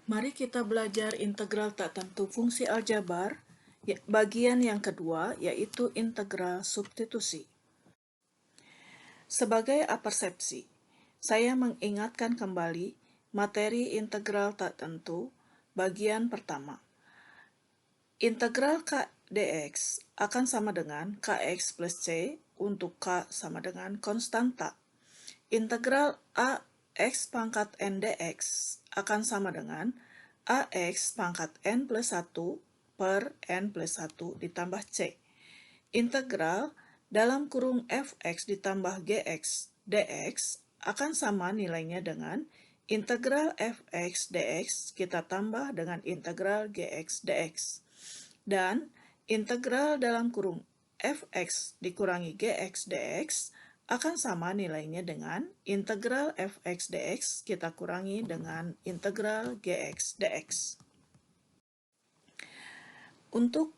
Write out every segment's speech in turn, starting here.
Mari kita belajar integral tak tentu fungsi aljabar, bagian yang kedua, yaitu integral substitusi. Sebagai apersepsi, saya mengingatkan kembali materi integral tak tentu, bagian pertama. Integral k dx akan sama dengan kx plus c untuk k sama dengan konstanta. Integral ax pangkat n dx akan sama dengan ax pangkat n plus 1 per n plus 1 ditambah c. Integral dalam kurung fx ditambah gx dx akan sama nilainya dengan integral fx dx kita tambah dengan integral gx dx. Dan integral dalam kurung fx dikurangi gx dx akan sama nilainya dengan integral fx dx kita kurangi dengan integral gx dx. Untuk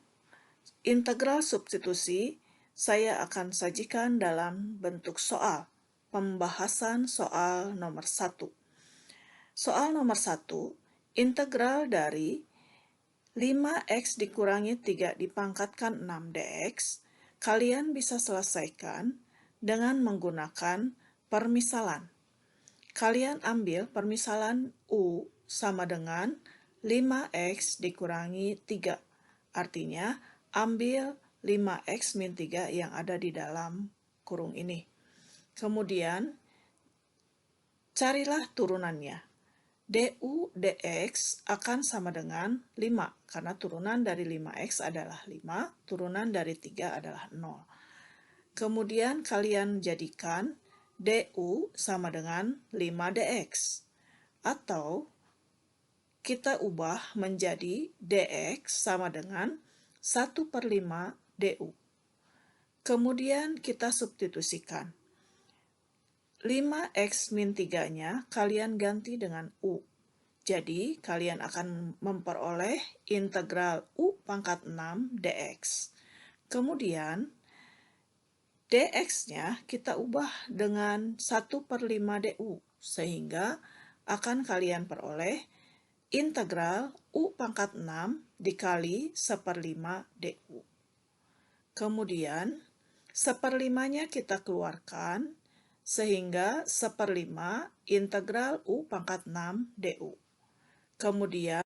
integral substitusi, saya akan sajikan dalam bentuk soal, pembahasan soal nomor 1. Soal nomor 1, integral dari 5x dikurangi 3 dipangkatkan 6 dx, kalian bisa selesaikan dengan menggunakan permisalan. Kalian ambil permisalan U sama dengan 5x dikurangi 3. Artinya, ambil 5x min 3 yang ada di dalam kurung ini. Kemudian, carilah turunannya. du dx akan sama dengan 5, karena turunan dari 5x adalah 5, turunan dari 3 adalah 0. Kemudian kalian jadikan du sama dengan 5 dx, atau kita ubah menjadi dx sama dengan 1 per 5 du. Kemudian kita substitusikan. 5x min 3-nya kalian ganti dengan u. Jadi, kalian akan memperoleh integral u pangkat 6 dx. Kemudian, dx-nya kita ubah dengan 1 per 5 du, sehingga akan kalian peroleh integral u pangkat 6 dikali 1/5 du. Kemudian, 1/5-nya kita keluarkan, sehingga 1/5 integral u pangkat 6 du. Kemudian,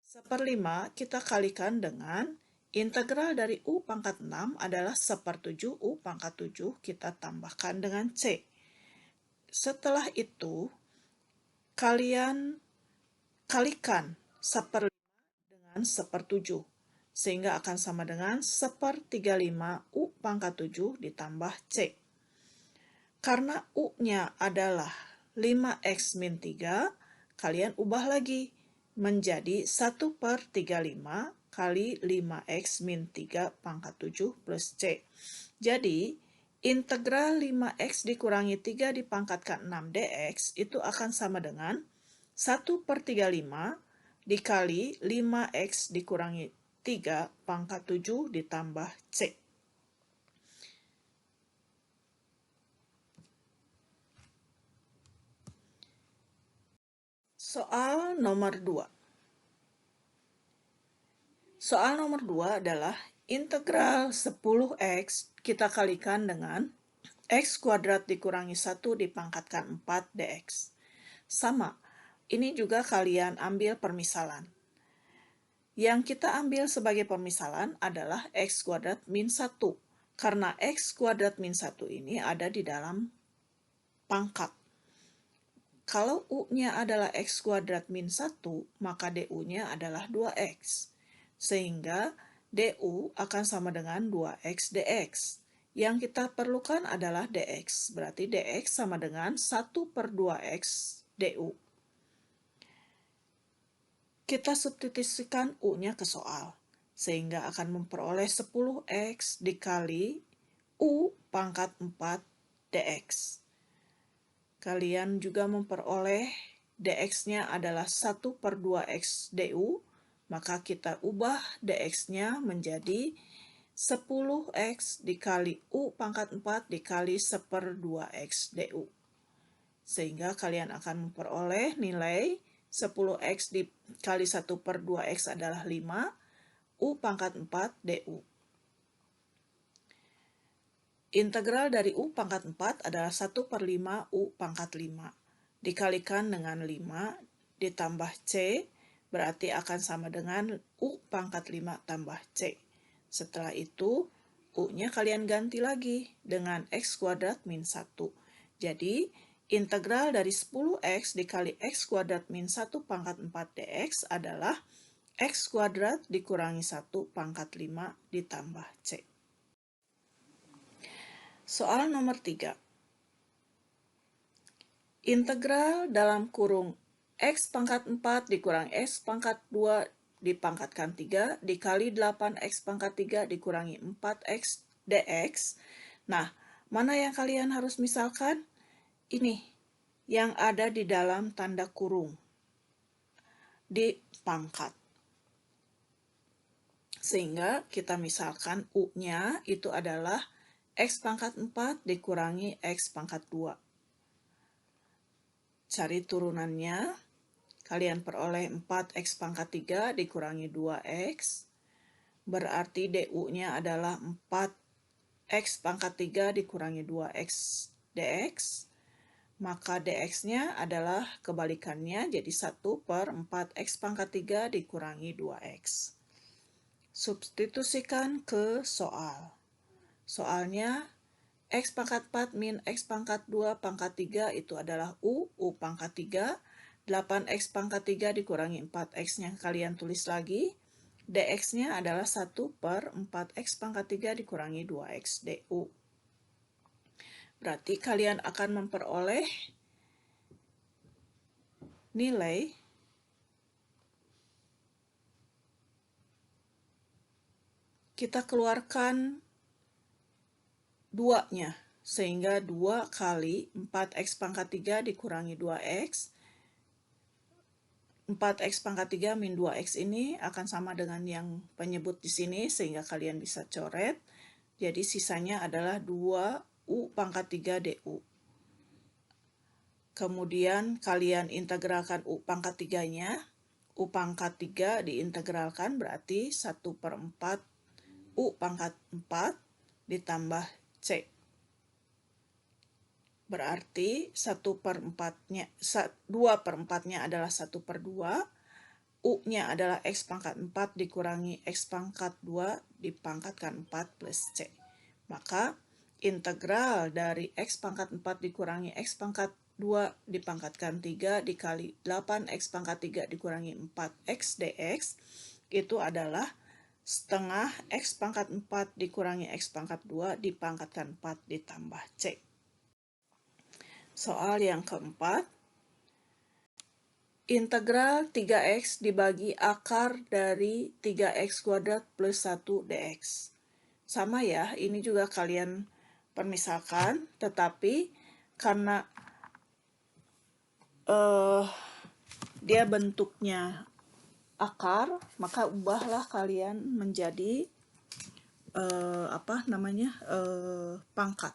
1/5 kita kalikan dengan integral dari u pangkat 6 adalah 1/7 u pangkat 7, kita tambahkan dengan c. Setelah itu, kalian kalikan 1/5 dengan 1/7, sehingga akan sama dengan 1/35 u pangkat 7 ditambah c. Karena u-nya adalah 5x min 3, kalian ubah lagi menjadi 1/35 kali 5x min 3 pangkat 7 plus c. Jadi, integral 5x dikurangi 3 dipangkatkan 6 dx itu akan sama dengan 1/35 dikali 5x dikurangi 3 pangkat 7 ditambah c. Soal nomor 2. Soal nomor 2 adalah integral 10x kita kalikan dengan x kuadrat dikurangi 1 dipangkatkan 4 dx. Sama, ini juga kalian ambil permisalan. Yang kita ambil sebagai permisalan adalah x kuadrat min 1, karena x kuadrat min 1 ini ada di dalam pangkat. Kalau u-nya adalah x kuadrat min 1, maka du-nya adalah 2x. Sehingga du akan sama dengan 2x dx. Yang kita perlukan adalah dx, berarti dx sama dengan 1/2x du. Kita substitusikan u-nya ke soal, sehingga akan memperoleh 10x dikali u pangkat 4 dx. Kalian juga memperoleh dx-nya adalah 1/2x du, maka kita ubah dx-nya menjadi 10x dikali u pangkat 4 dikali 1/2x du. Sehingga kalian akan memperoleh nilai 10x dikali 1/2x adalah 5, U pangkat 4 du. Integral dari U pangkat 4 adalah 1/5 U pangkat 5. Dikalikan dengan 5 ditambah C, berarti akan sama dengan U pangkat 5 tambah C. Setelah itu, U-nya kalian ganti lagi dengan X kuadrat min 1. Jadi, integral dari 10x dikali X kuadrat min 1 pangkat 4 dx adalah X kuadrat dikurangi 1 pangkat 5 ditambah C. Soal nomor 3. Integral dalam kurung X pangkat 4 dikurang X pangkat 2 dipangkatkan 3 dikali 8X pangkat 3 dikurangi 4X dx. Nah, mana yang kalian harus misalkan? Ini, yang ada di dalam tanda kurung. Dipangkat. Sehingga kita misalkan U-nya itu adalah X pangkat 4 dikurangi X pangkat 2. Cari turunannya, kalian peroleh 4x pangkat 3 dikurangi 2x, berarti du-nya adalah 4x pangkat 3 dikurangi 2x dx, maka dx-nya adalah kebalikannya, jadi 1/4x pangkat 3 dikurangi 2x. Substitusikan ke soal. Soalnya, X pangkat 4 min X pangkat 2 pangkat 3 itu adalah U pangkat 3. 8X pangkat 3 dikurangi 4X-nya kalian tulis lagi. dx-nya adalah 1/4X pangkat 3 dikurangi 2X du. Berarti kalian akan memperoleh nilai kita keluarkan 2-nya, sehingga 2 kali 4x pangkat 3 dikurangi 2x. 4x pangkat 3 min 2x ini akan sama dengan yang penyebut di sini, sehingga kalian bisa coret. Jadi sisanya adalah 2U pangkat 3 du. Kemudian kalian integralkan U pangkat 3-nya. U pangkat 3 diintegralkan berarti 1/4 U pangkat 4 ditambah C. Berarti 1/4-nya, 2/4-nya adalah 1/2. U-nya adalah X pangkat 4 dikurangi X pangkat 2 dipangkatkan 4 plus C. Maka integral dari X pangkat 4 dikurangi X pangkat 2 dipangkatkan 3 dikali 8X pangkat 3 dikurangi 4X dx itu adalah setengah X pangkat 4 dikurangi X pangkat 2 dipangkatkan 4 ditambah C. Soal yang keempat, integral 3x dibagi akar dari 3x kuadrat plus 1 dx. Sama ya, ini juga kalian permisalkan, tetapi karena dia bentuknya akar, maka ubahlah kalian menjadi pangkat.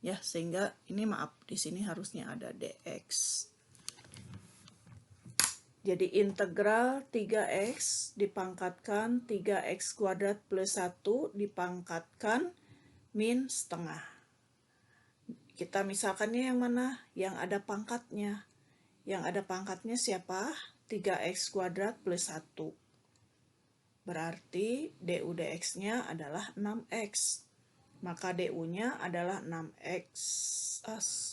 Ya, sehingga ini maaf, di sini harusnya ada dx. Jadi integral 3x dipangkatkan 3x kuadrat plus 1 dipangkatkan min setengah. Kita misalkannya yang mana? Yang ada pangkatnya. Yang ada pangkatnya siapa? 3x kuadrat plus 1. Berarti du dx-nya adalah 6x. Maka du-nya adalah 6x.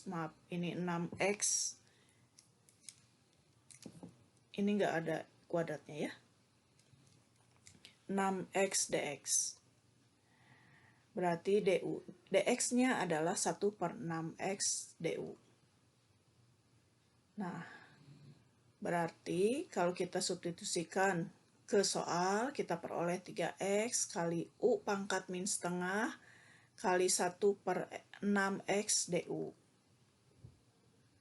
Maaf, ini 6x. Ini nggak ada kuadratnya ya. 6x dx. Berarti dx-nya adalah 1/6x du. Nah, berarti kalau kita substitusikan ke soal, kita peroleh 3x kali u pangkat min setengah kali 1/6x du.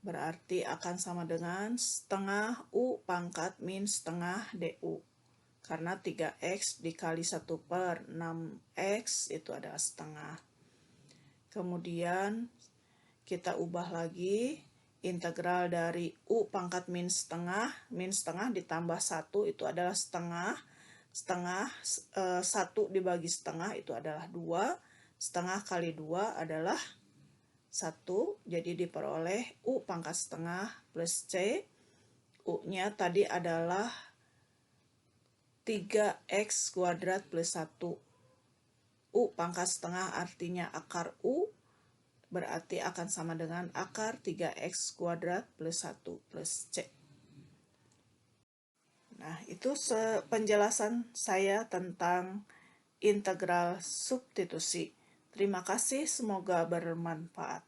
Berarti akan sama dengan setengah U pangkat min setengah du. Karena 3x dikali 1/6x itu adalah setengah. Kemudian kita ubah lagi, integral dari U pangkat min setengah ditambah 1 itu adalah setengah, 1 dibagi setengah itu adalah 2, setengah kali 2 adalah 1, jadi diperoleh U pangkat setengah plus C. U-nya tadi adalah 3x kuadrat plus 1. U pangkat setengah artinya akar U, berarti akan sama dengan akar 3x kuadrat plus 1 plus C. Nah, itu penjelasan saya tentang integral substitusi. Terima kasih, semoga bermanfaat.